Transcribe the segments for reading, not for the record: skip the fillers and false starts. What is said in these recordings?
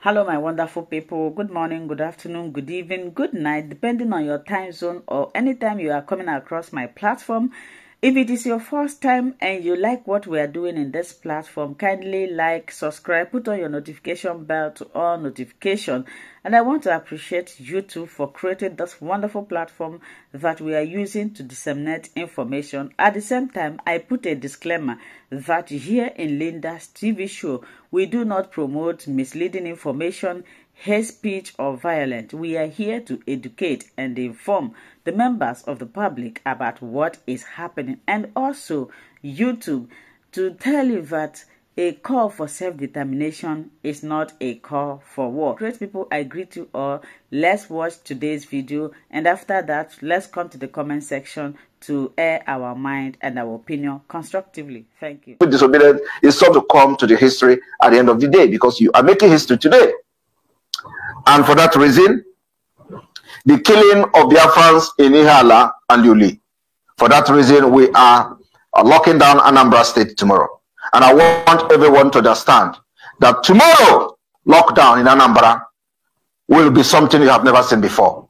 Hello, my wonderful people. Good morning, good afternoon, good evening, good night, depending on your time zone or anytime you are coming across my platform. If it is your first time and you like what we are doing in this platform, kindly like, subscribe, put on your notification bell to all notification. And I want to appreciate you too for creating this wonderful platform that we are using to disseminate information. At the same time, I put a disclaimer that here in Linda's TV show, we do not promote misleading information, hate speech, or violence. We are here to educate and inform the members of the public about what is happening, and also YouTube to tell you that a call for self-determination is not a call for war. Great people, I greet you all. Let's watch today's video, and after that, let's come to the comment section to air our mind and our opinion constructively. Thank you. Disobedience is sort of come to the history at the end of the day, because you are making history today. And for that reason, the killing of Biafrans in Ihala and Uli. For that reason, we are locking down Anambra State tomorrow. And I want everyone to understand that tomorrow, lockdown in Anambra will be something you have never seen before.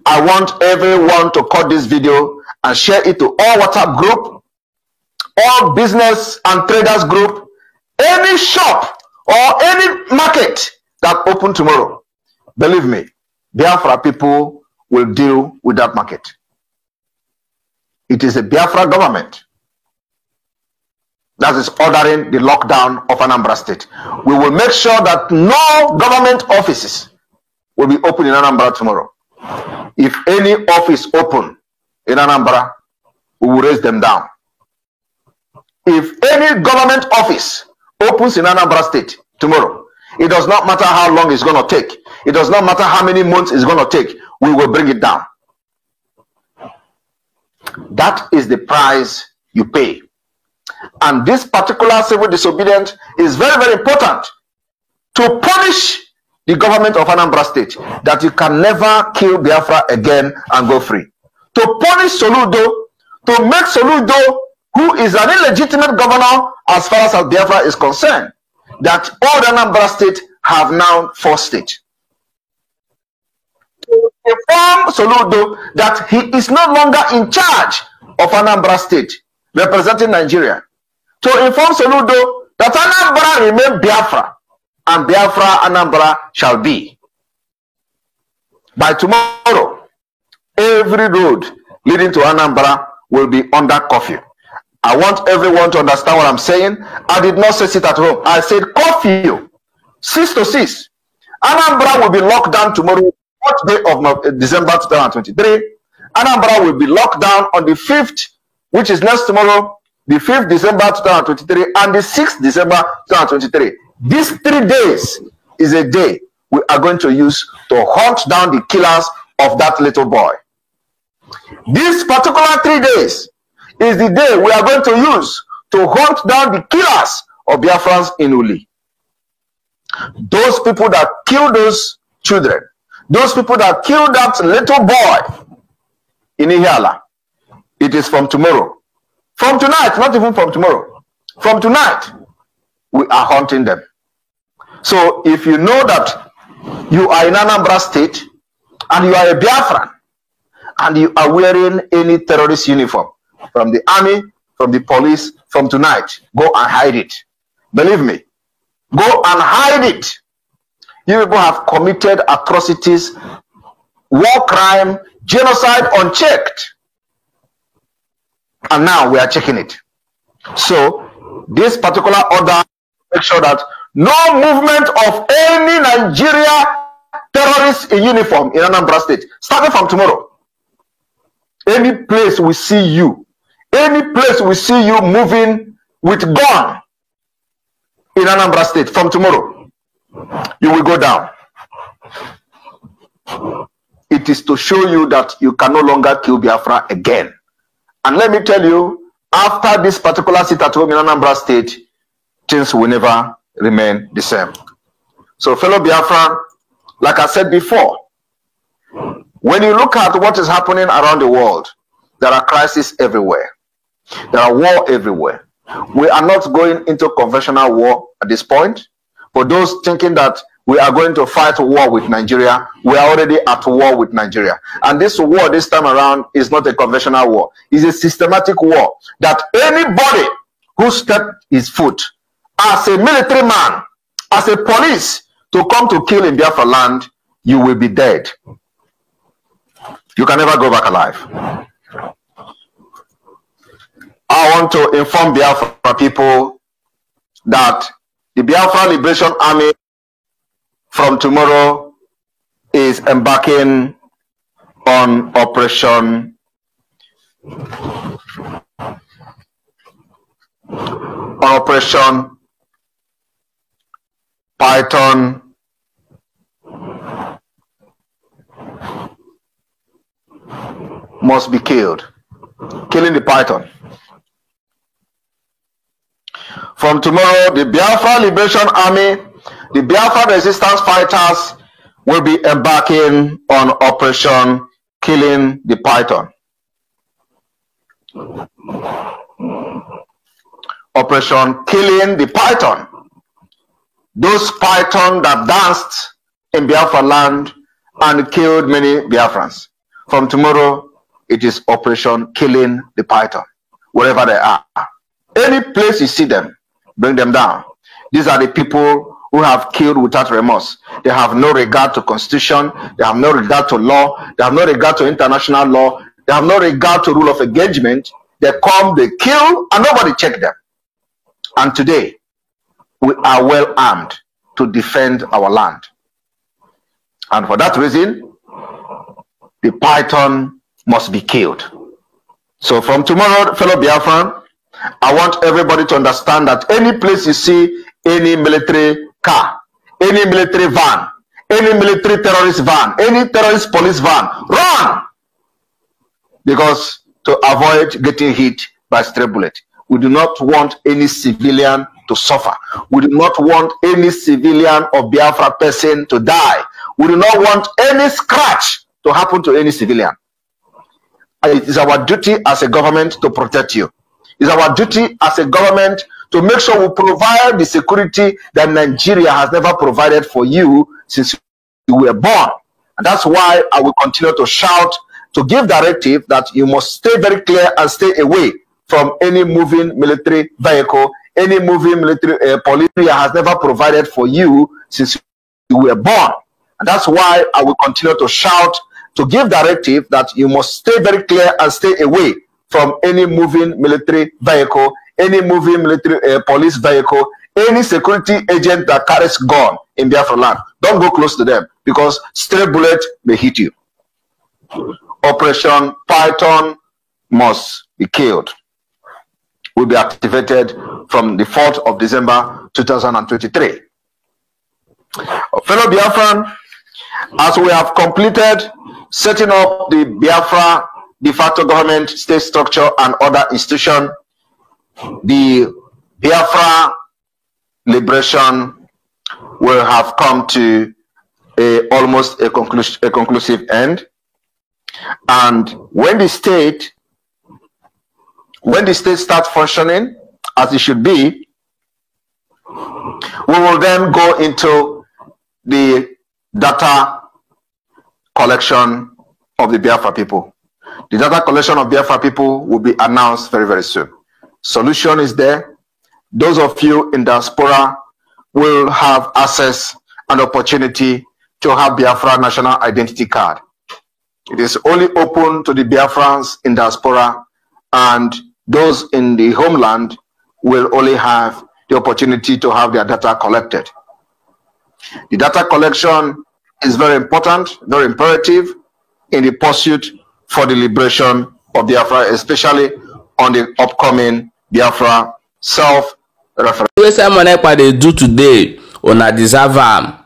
I want everyone to cut this video and share it to all WhatsApp group, all business and traders group, any shop or any market that open tomorrow. Believe me, Biafra people will deal with that market. It is a Biafra government that is ordering the lockdown of Anambra State. We will make sure that no government offices will be open in Anambra tomorrow. If any office open in Anambra, we will raise them down. If any government office opens in Anambra State tomorrow, it does not matter how long it's going to take. It does not matter how many months it's going to take. We will bring it down. That is the price you pay. And this particular civil disobedience is very, very important to punish the government of Anambra State, that you can never kill Biafra again and go free. To punish Soludo, to make Soludo, who is an illegitimate governor as far as Biafra is concerned, that all the Anambra State have now forced it. To inform Soludo that he is no longer in charge of Anambra State, representing Nigeria. To inform Soludo that Anambra remain Biafra, and Biafra Anambra shall be. By tomorrow, every road leading to Anambra will be under curfew. I want everyone to understand what I'm saying. I did not say sit at home. I said curfew, 6 to 6. Anambra will be locked down tomorrow, 4th day of December 2023. Anambra will be locked down on the 5th, which is next tomorrow, the 5th December 2023, and the 6th December 2023. These 3 days is a day we are going to use to hunt down the killers of that little boy. This particular 3 days is the day we are going to use to hunt down the killers of Biafrans in Uli. Those people that killed those children, those people that killed that little boy in Ihiala, it is from tomorrow. From tonight, not even from tomorrow. From tonight, we are hunting them. So if you know that you are in Anambra State and you are a Biafran and you are wearing any terrorist uniform, from the army, from the police, from tonight, go and hide it. Believe me, go and hide it. You people have committed atrocities, war crime, genocide unchecked. And now we are checking it. So this particular order, make sure that no movement of any Nigeria terrorist in uniform in Anambra State, starting from tomorrow. Any place we see you, any place we see you moving with gun in Anambra State, from tomorrow, you will go down. It is to show you that you can no longer kill Biafra again. And let me tell you, after this particular sit at home in Anambra State, things will never remain the same. So fellow Biafra, like I said before, when you look at what is happening around the world, there are crises everywhere. There are war everywhere. We are not going into conventional war at this point. For those thinking that we are going to fight war with Nigeria. We are already at war with Nigeria. And this war this time around is not a conventional war. It's a systematic war that anybody who stepped his foot as a military man, as a police, to come to kill in Biafra land, you will be dead. You can never go back alive. I want to inform Biafra people that the Biafra Liberation Army from tomorrow is embarking on Operation Python must be killed. Killing the python. From tomorrow, the Biafra Liberation Army, the Biafra resistance fighters will be embarking on Operation Killing the Python. Operation Killing the Python. Those python that danced in Biafra land and killed many Biafrans. From tomorrow, it is Operation Killing the Python, wherever they are. Any place you see them, bring them down. These are the people who have killed without remorse. They have no regard to constitution. They have no regard to law. They have no regard to international law. They have no regard to rule of engagement. They come, they kill, and nobody check them. And today, we are well armed to defend our land. And for that reason, the python must be killed. So from tomorrow, fellow Biafran, I want everybody to understand that any place you see any military car, any military van, any military terrorist van, any terrorist police van, run! Because to avoid getting hit by stray bullet. We do not want any civilian to suffer. We do not want any civilian or Biafra person to die. We do not want any scratch to happen to any civilian. It is our duty as a government to protect you. It's our duty as a government to make sure we provide the security that Nigeria has never provided for you since you were born. And that's why I will continue to shout, to give directive that you must stay very clear and stay away from any moving military vehicle, any moving military police has never provided for you since you were born. And that's why I will continue to shout, to give directive that you must stay very clear and stay away from any moving military vehicle, any moving military police vehicle, any security agent that carries gun in Biafra land. Don't go close to them because stray bullet may hit you. Operation Python must be killed. Will be activated from the 4th of December 2023. Fellow Biafran, as we have completed setting up the Biafra de facto government, state structure, and other institution, the Biafra liberation will have come to almost a conclusive end. And when the state starts functioning as it should be, we will then go into the data collection of the Biafra people. The data collection of Biafra people will be announced very, very soon. Solution is there. Those of you in diaspora will have access and opportunity to have Biafra national identity card. It is only open to the Biafrans in diaspora, and those in the homeland will only have the opportunity to have their data collected. The data collection is very important, very imperative in the pursuit for the liberation of Biafra, especially on the upcoming Biafra self-referendum. What Simon Ekpa they do today, una deserve am.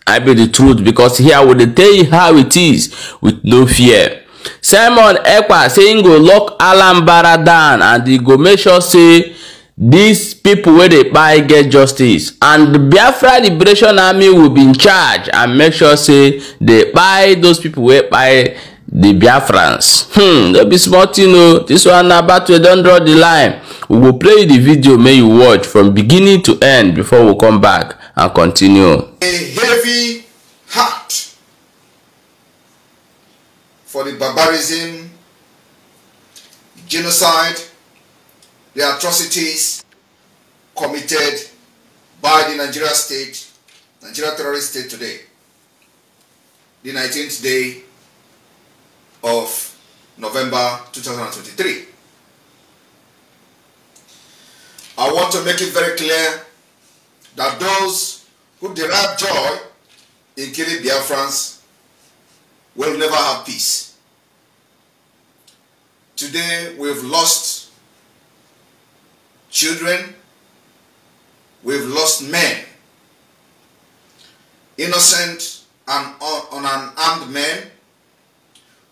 I be the truth, because here I will tell you how it is with no fear. Simon Ekpa saying go lock Anambra down and he go make sure say these people where they buy get justice, and the Biafra Liberation Army will be in charge and make sure say they buy those people where buy the Biafrans. Don't be smart, you know. This one about to don't draw the line. We will play the video, may you watch from beginning to end before we come back and continue. A heavy heart for the barbarism, genocide, the atrocities committed by the Nigeria terrorist state today, the 19th day of November 2023. I want to make it very clear that those who derive joy in killing Biafrans will never have peace. Today we've lost children, we've lost men, innocent and unarmed men,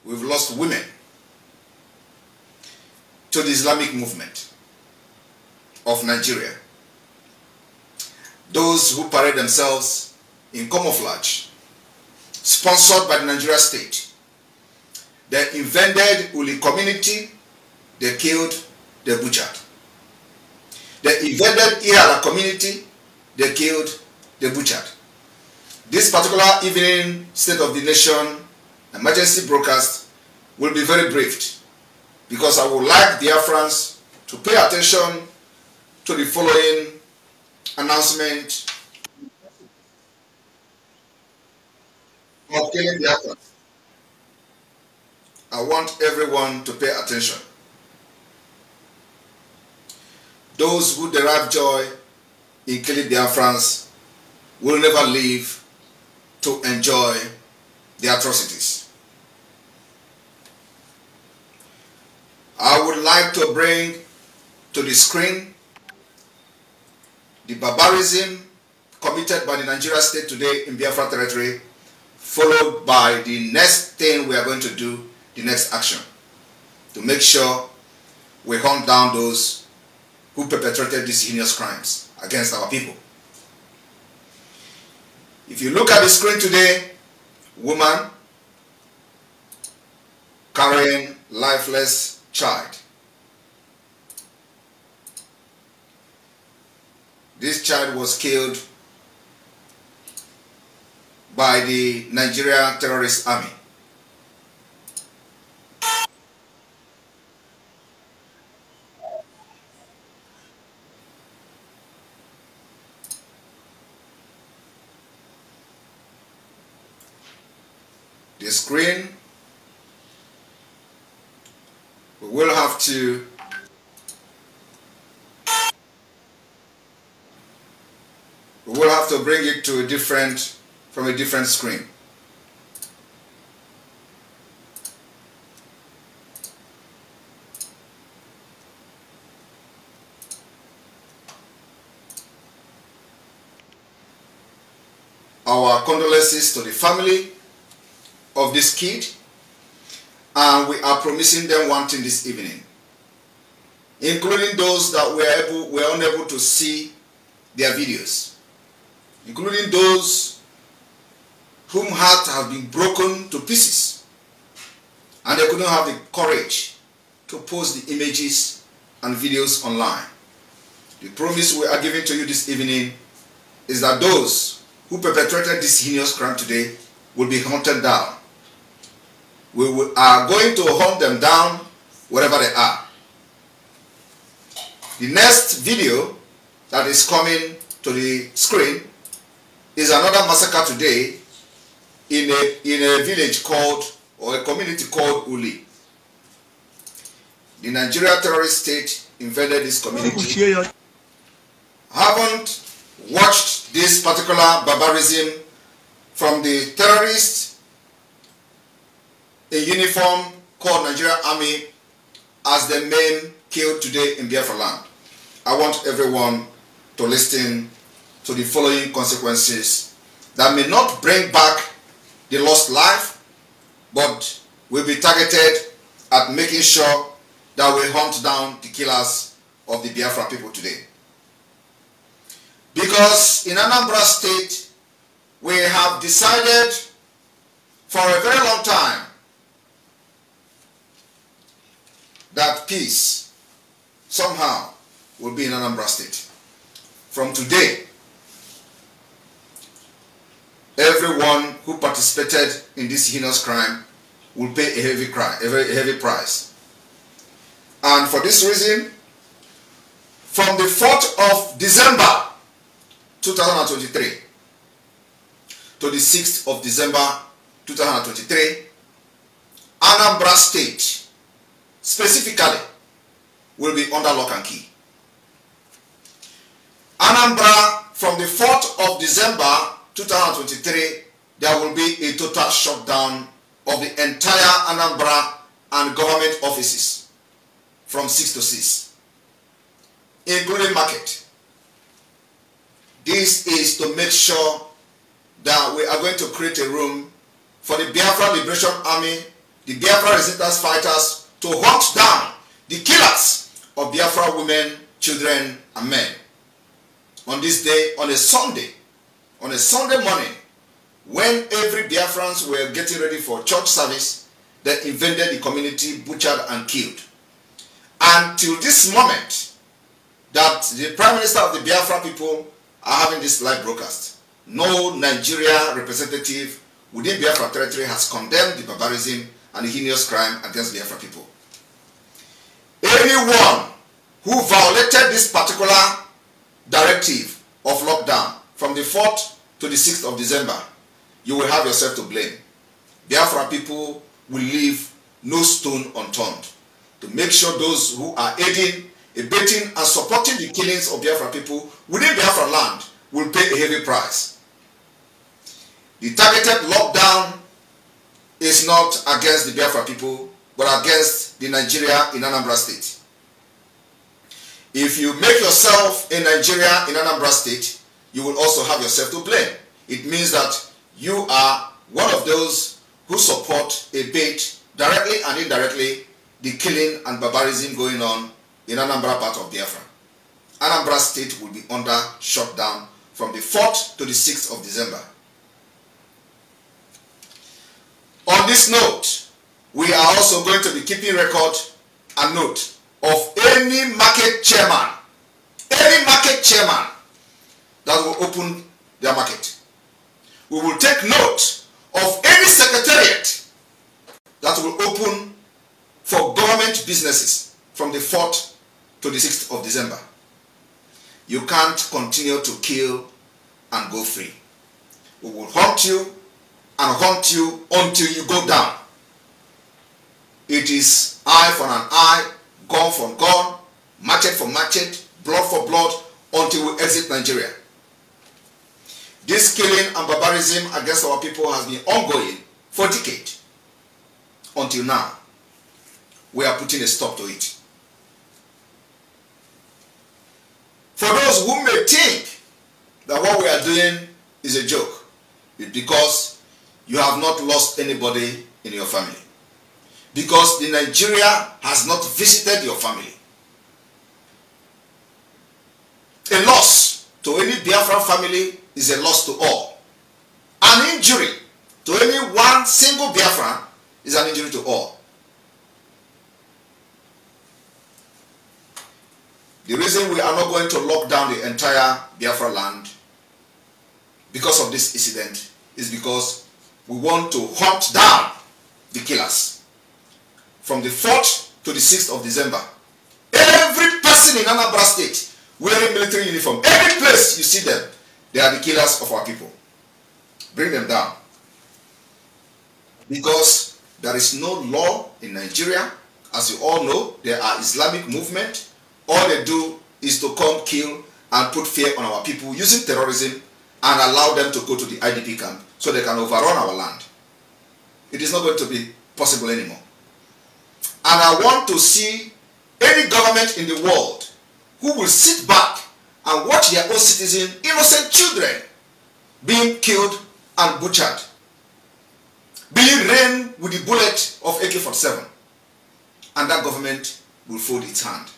we've lost women to the Islamic movement of Nigeria. Those who parade themselves in camouflage, sponsored by the Nigeria state. They invaded Uli community, they killed, they butchered. They invaded Ihala community, they killed, they butchered. This particular evening State of the Nation emergency broadcast will be very brief, because I would like Biafrans to pay attention to the following announcement of killing Biafrans. I want everyone to pay attention. Those who derive joy in killing Biafrans will never live to enjoy the atrocities. I would like to bring to the screen the barbarism committed by the Nigeria state today in Biafra territory, followed by the next thing we are going to do, the next action, to make sure we hunt down those who perpetrated these heinous crimes against our people. If you look at the screen today, woman carrying lifeless child. This child was killed by the Nigeria terrorist army. The screen, we will have to bring it to from a different screen. Our condolences to the family of this kid, and we are promising them one thing this evening, including those that were unable to see their videos, including those whom heart have been broken to pieces and they couldn't have the courage to post the images and videos online. The promise we are giving to you this evening is that those who perpetrated this heinous crime today will be hunted down. We are going to hunt them down wherever they are. The next video that is coming to the screen is another massacre today in a village called, or a community called Uli. The Nigeria terrorist state invaded this community. Haven't watched this particular barbarism from the terrorists in uniform called Nigeria Army as the men killed today in Biafra land. I want everyone to listen to the following consequences that may not bring back the lost life, but will be targeted at making sure that we hunt down the killers of the Biafra people today. Because in Anambra state, we have decided for a very long time that peace somehow will be in Anambra state. From today, everyone who participated in this heinous crime will pay a heavy price. And for this reason, from the 4th of December 2023 to the 6th of December 2023, Anambra State specifically will be under lock and key. Anambra, from the 4th of December 2023, there will be a total shutdown of the entire Anambra and government offices from 6 to 6, including market. This is to make sure that we are going to create a room for the Biafra Liberation Army, the Biafra resistance fighters, to hunt down the killers of Biafra women, children, and men. On this day, on a Sunday morning, when every Biafrans were getting ready for church service, they invaded the community, butchered and killed. Until this moment that the Prime Minister of the Biafra people are having this live broadcast, no Nigeria representative within Biafra territory has condemned the barbarism and the heinous crime against Biafra people. Anyone who violated this particular directive of lockdown from the 4th to the 6th of December, you will have yourself to blame. Biafra people will leave no stone unturned to make sure those who are aiding, abetting, and supporting the killings of Biafra people within Biafra land will pay a heavy price. The targeted lockdown is not against the Biafra people, but against the Nigeria in Anambra State. If you make yourself a Nigeria in Anambra State, you will also have yourself to blame. It means that you are one of those who support, abet, directly and indirectly, the killing and barbarism going on in Anambra part of Biafra. Anambra State will be under shutdown from the 4th to the 6th of December. On this note, we are also going to be keeping record and note of any market chairman that will open their market. We will take note of any secretariat that will open for government businesses from the 4th to the 6th of December. You can't continue to kill and go free. We will hunt you and hunt you until you go down. It is eye for an eye, gun for gun, machete for machete, blood for blood, until we exit Nigeria. This killing and barbarism against our people has been ongoing for decades. Until now, we are putting a stop to it. For those who may think that what we are doing is a joke, it's because you have not lost anybody in your family. Because the Nigeria has not visited your family. A loss to any Biafra family is a loss to all. An injury to any one single Biafran is an injury to all. The reason we are not going to lock down the entire Biafra land because of this incident is because we want to hunt down the killers. From the 4th to the 6th of December, every person in Anambra State wearing military uniform, every place you see them, they are the killers of our people. Bring them down. Because there is no law in Nigeria. As you all know, there are Islamic movement. All they do is to come kill and put fear on our people using terrorism and allow them to go to the IDP camp so they can overrun our land. It is not going to be possible anymore. And I want to see any government in the world who will sit back and watch their own citizens, innocent children, being killed and butchered, being rained with the bullet of AK-47. And that government will fold its hand.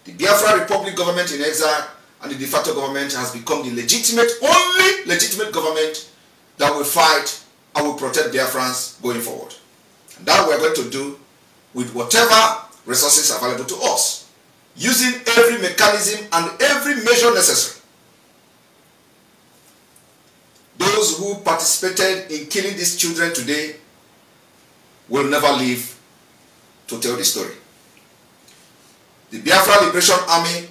The Biafra Republic government in exile and the de facto government has become the legitimate, only legitimate government that will fight and will protect Biafrans going forward. And that we are going to do with whatever resources available to us, using every mechanism and every measure necessary. Those who who participated in killing these children today will never live to tell the story. The Biafra Liberation Army,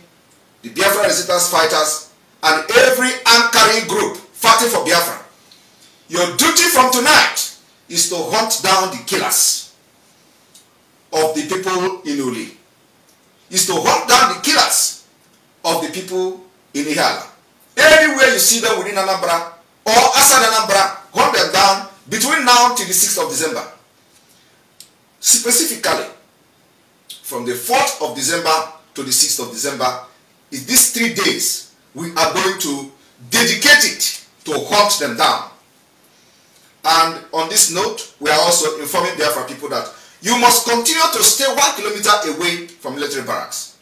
the Biafra Resistance Fighters, and every anchoring group fighting for Biafra, your duty from tonight is to hunt down the killers of the people in Uli. Is to hunt down the killers of the people in Ihala. Anywhere you see them within Anambra or outside Anambra, hunt them down between now till the 6th of December. Specifically, from the 4th of December to the 6th of December, is these 3 days we are going to dedicate it to hunt them down. And on this note, we are also informing Biafra people that you must continue to stay 1 kilometer away from military barracks.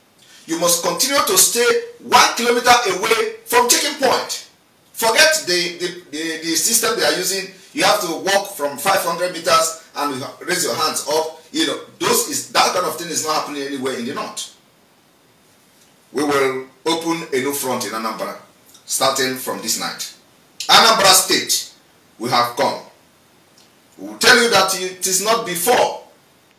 You must continue to stay 1 kilometer away from checking point. Forget the system they are using. You have to walk from 500 meters and raise your hands up. You know, that kind of thing is not happening anywhere in the north. We will open a new front in Anambra, starting from this night. Anambra State, we have come. We will tell you that it is not before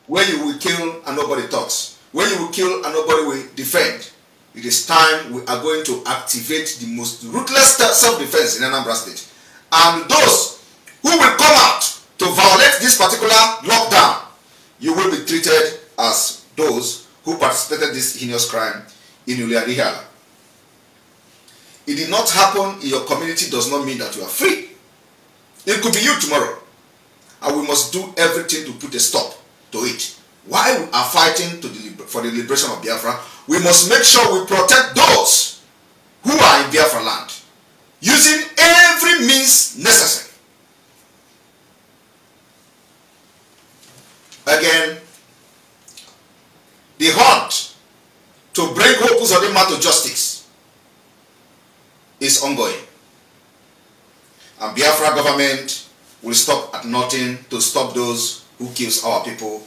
where you will kill and nobody talks, where you will kill and nobody will defend. It is time we are going to activate the most ruthless self-defense in Anambra State. And those who will come out to violate this particular lockdown, you will be treated as those who participated in this heinous crime in Uliarihala. It did not happen in your community does not mean that you are free. It could be you tomorrow. And we must do everything to put a stop to it. While we are fighting for the liberation of Biafra, we must make sure we protect those who are in Biafra land, using every means necessary. Again, the hunt to bring Hope Uzodimma to justice is ongoing. And Biafra government will stop at nothing to stop those who kills our people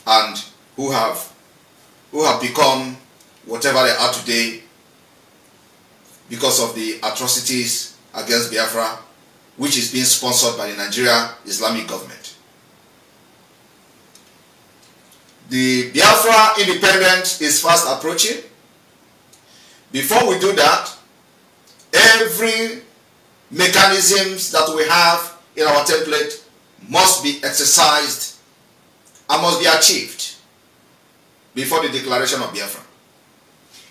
and who have become whatever they are today because of the atrocities against Biafra, which is being sponsored by the Nigeria Islamic government. The Biafra independence is fast approaching. Before we do that, every mechanisms that we have in our template must be exercised and must be achieved before the declaration of Biafra.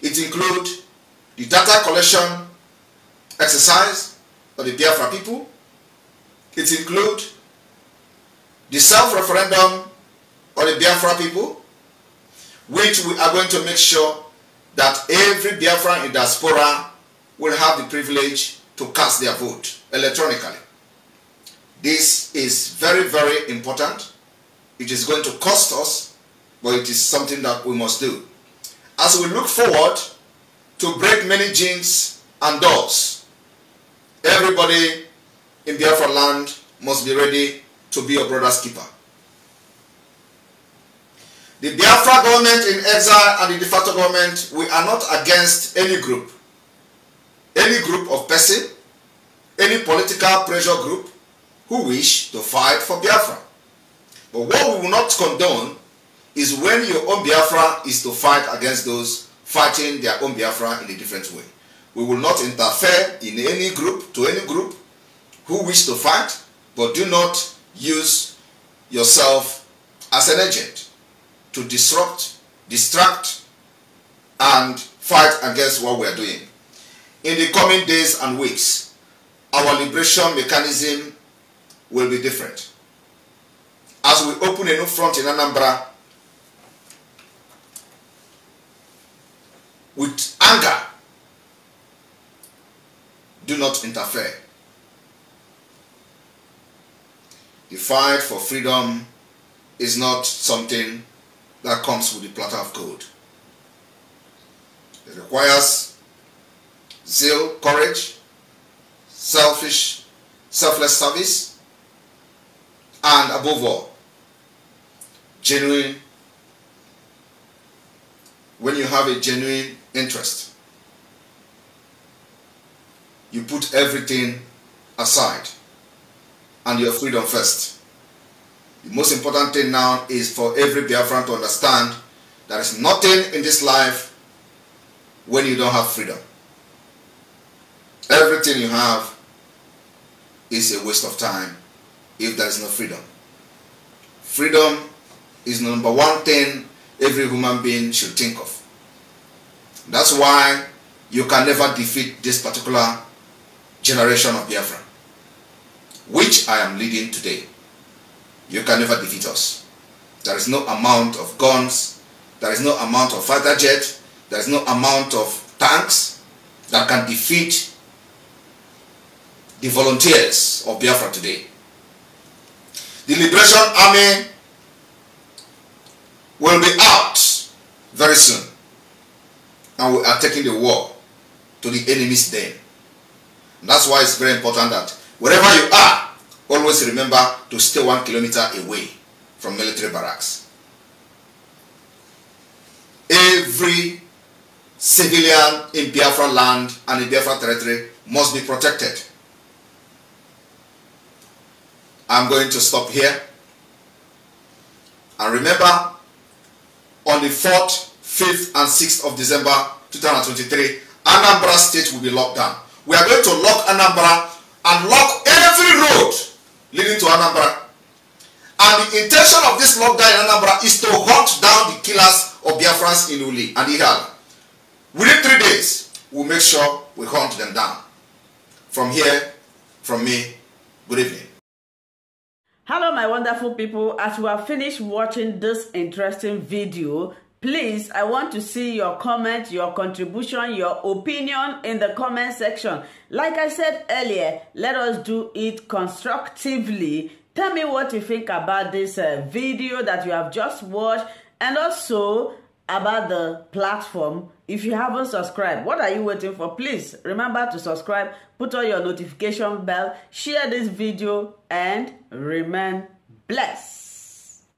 It includes the data collection exercise of the Biafra people. It includes the self-referendum of the Biafra people, which we are going to make sure that every Biafran in diaspora will have the privilege to cast their vote electronically. This is very, very important. It is going to cost us, but it is something that we must do. As we look forward to break many jinx and doors, everybody in Biafra land must be ready to be your brother's keeper. The Biafra government in exile and the de facto government, we are not against any group of person, any political pressure group who wish to fight for Biafra. But what we will not condone is when your own Biafra is to fight against those fighting their own Biafra in a different way. We will not interfere in any group, to any group who wish to fight, but do not use yourself as an agent to disrupt, distract, and fight against what we are doing. In the coming days and weeks, our liberation mechanism will be different. As we open a new front in Anambra with anger, do not interfere. The fight for freedom is not something that comes with a platter of gold. It requires zeal, courage, selfless service, and above all, genuine. When you have a genuine interest, you put everything aside and your freedom first. The most important thing now is for every Biafran to understand there is nothing in this life when you don't have freedom. Everything you have is a waste of time if there is no freedom. Freedom is the number one thing every human being should think of. That's why you can never defeat this particular generation of Biafra, which I am leading today. You can never defeat us. There is no amount of guns, there is no amount of fighter jet, there is no amount of tanks that can defeat the volunteers of Biafra today. The Liberation Army will be out very soon, and we are taking the war to the enemy's den. That's why it's very important that wherever you are, always remember to stay 1 kilometer away from military barracks. Every civilian in Biafra land and in Biafra territory must be protected. I'm going to stop here. And remember, on the 4th, 5th, and 6th of December 2023, Anambra State will be locked down. We are going to lock Anambra and lock every road leading to Anambra. And the intention of this lockdown in Anambra is to hunt down the killers of Biafrans in Uli and Ihal. Within 3 days, we'll make sure we hunt them down. From here, from me, good evening. Hello my wonderful people, as we have finished watching this interesting video, please, I want to see your comment, your contribution, your opinion in the comment section. Like I said earlier, let us do it constructively. Tell me what you think about this video that you have just watched, and also about the platform. If you haven't subscribed, what are you waiting for? Please remember to subscribe, put on your notification bell, share this video, and remain blessed.